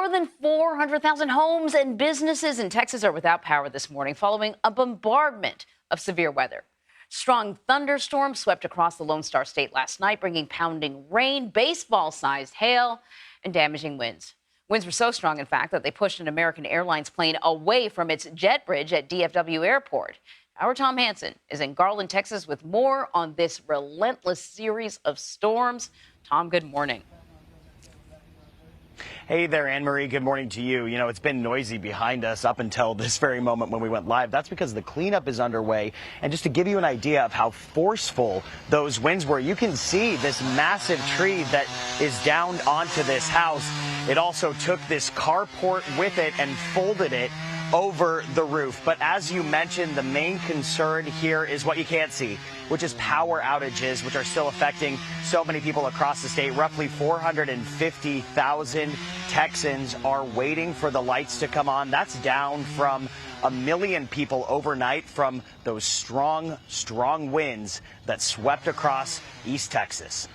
More than 400,000 homes and businesses in Texas are without power this morning following a bombardment of severe weather. Strong thunderstorms swept across the Lone Star State last night, bringing pounding rain, baseball-sized hail, and damaging winds. Winds were so strong, in fact, that they pushed an American Airlines plane away from its jet bridge at DFW Airport. Our Tom Hansen is in Garland, Texas, with more on this relentless series of storms. Tom, good morning. Hey there, Anne-Marie. Good morning to you. You know, it's been noisy behind us up until this very moment when we went live. That's because the cleanup is underway. And just to give you an idea of how forceful those winds were, you can see this massive tree that is down onto this house. It also took this carport with it and folded it over the roof. But as you mentioned, the main concern here is what you can't see, which is power outages, which are still affecting so many people across the state. Roughly 450,000 Texans are waiting for the lights to come on. That's down from 1 million people overnight from those strong, strong winds that swept across East Texas.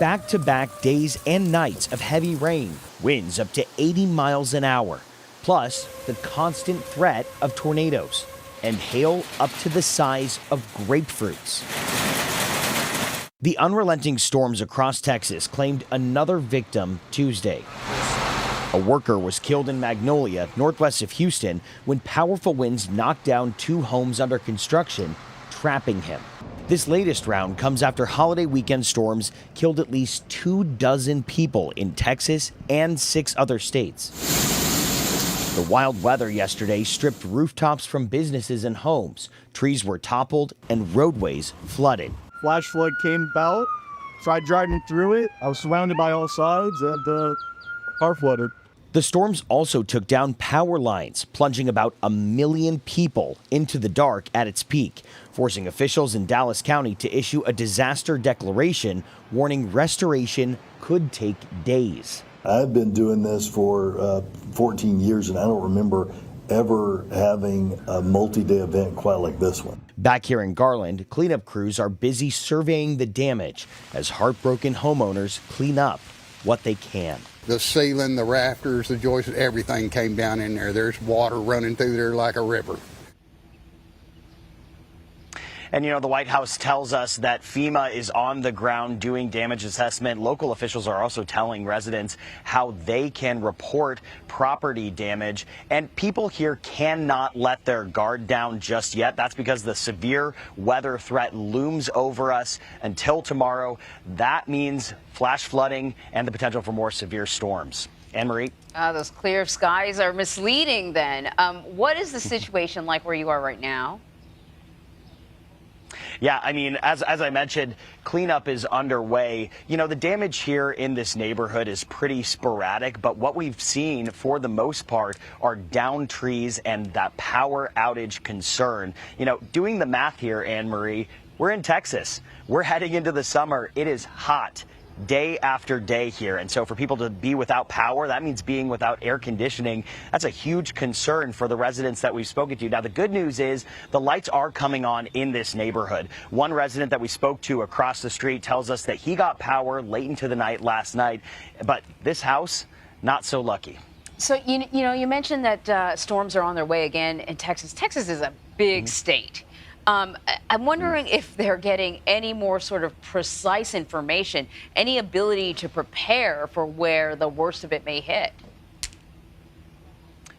Back-to-back days and nights of heavy rain, winds up to 80 miles an hour, plus the constant threat of tornadoes and hail up to the size of grapefruits. The unrelenting storms across Texas claimed another victim Tuesday. A worker was killed in Magnolia, northwest of Houston, when powerful winds knocked down 2 homes under construction, trapping him. This latest round comes after holiday weekend storms killed at least 24 people in Texas and 6 other states. The wild weather yesterday stripped rooftops from businesses and homes. Trees were toppled and roadways flooded. Flash flood came about, tried driving through it. I was surrounded by all sides and the car flooded. The storms also took down power lines, plunging about 1 million people into the dark at its peak, forcing officials in Dallas County to issue a disaster declaration warning restoration could take days. I've been doing this for 14 years, and I don't remember ever having a multi-day event quite like this one. Back here in Garland, cleanup crews are busy surveying the damage as heartbroken homeowners clean up what they can. The ceiling, the rafters, the joists, everything came down in there. There's water running through there like a river. And, you know, the White House tells us that FEMA is on the ground doing damage assessment. Local officials are also telling residents how they can report property damage. And people here cannot let their guard down just yet. That's because the severe weather threat looms over us until tomorrow. That means flash flooding and the potential for more severe storms. Anne-Marie? Those clear skies are misleading then. What is the situation like where you are right now? Yeah, I mean, as I mentioned, cleanup is underway. You know, the damage here in this neighborhood is pretty sporadic, but what we've seen for the most part are downed trees and that power outage concern. You know, doing the math here, Anne-Marie, we're in Texas. We're heading into the summer. It is hot day after day here. And so for people to be without power, that means being without air conditioning. That's a huge concern for the residents that we've spoken to. Now, the good news is the lights are coming on in this neighborhood. One resident that we spoke to across the street tells us that he got power late into the night last night, but this house, not so lucky. So, you mentioned that storms are on their way again in Texas. Texas is a big state. I'm wondering if they're getting any more sort of precise information, any ability to prepare for where the worst of it may hit.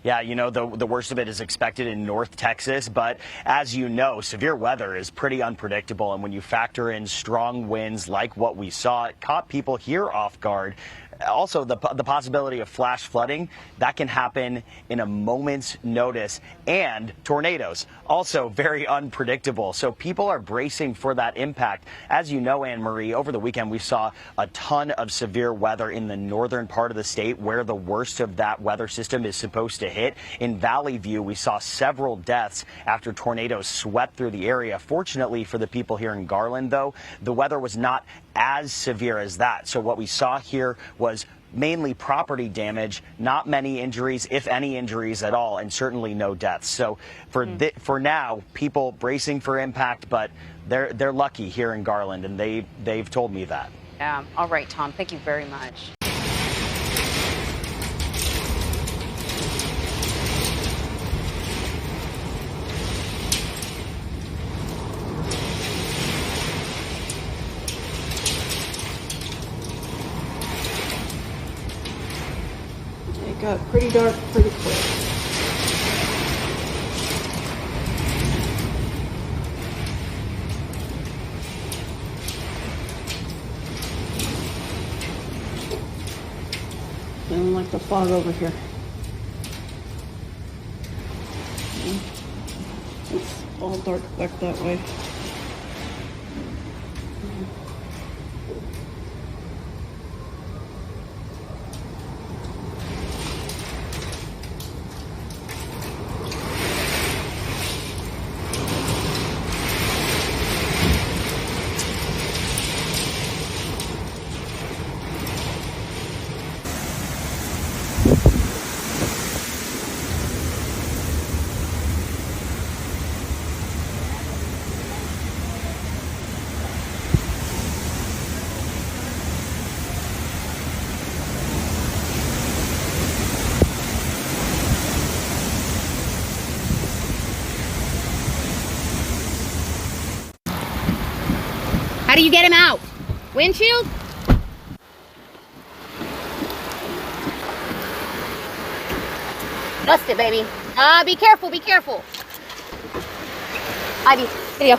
Yeah, you know, the worst of it is expected in North Texas. But as you know, severe weather is pretty unpredictable. And when you factor in strong winds like what we saw, it caught people here off guard. Also, the possibility of flash flooding, that can happen in a moment's notice. And tornadoes, also very unpredictable. So people are bracing for that impact. As you know, Anne-Marie, over the weekend we saw a ton of severe weather in the northern part of the state where the worst of that weather system is supposed to hit. In Valley View, we saw several deaths after tornadoes swept through the area. Fortunately for the people here in Garland, though, the weather was not as severe as that. So what we saw here was mainly property damage, not many injuries, if any injuries at all, and certainly no deaths. So for now, people bracing for impact, but they're lucky here in Garland, and they've told me that. All right, Tom, thank you very much. got pretty dark pretty quick. I don't like the fog over here. It's all dark back that way. How do you get him out? Windshield? Dust it, baby. Be careful, be careful. Ivy, video.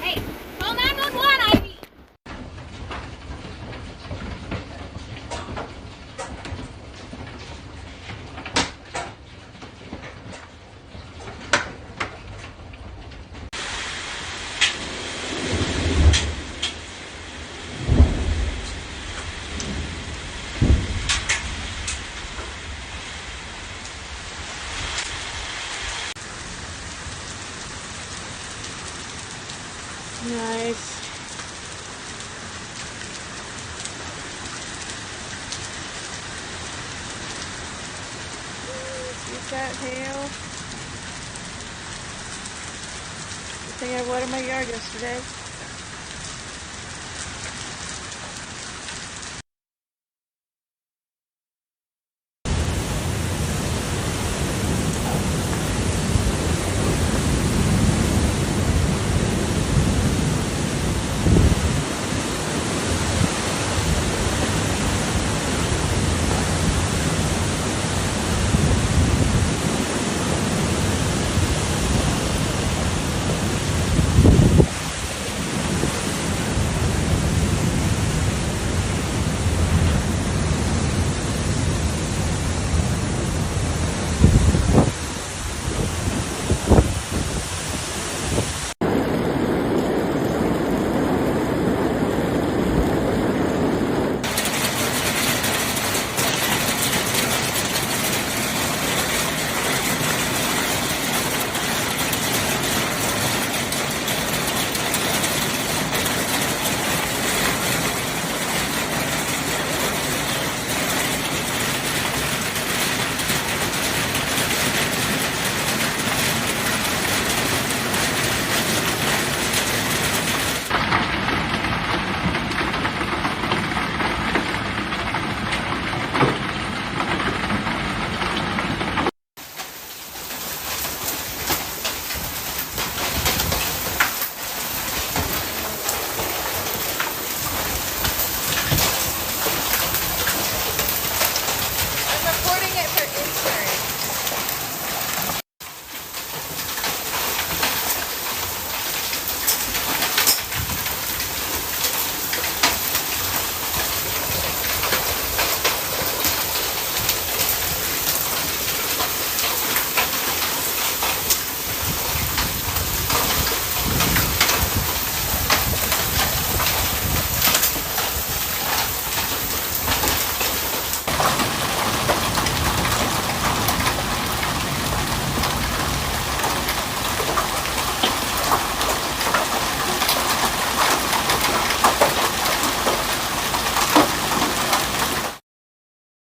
Hey, call 911, Ivy. Nice. You've got hail. I think I watered my yard yesterday.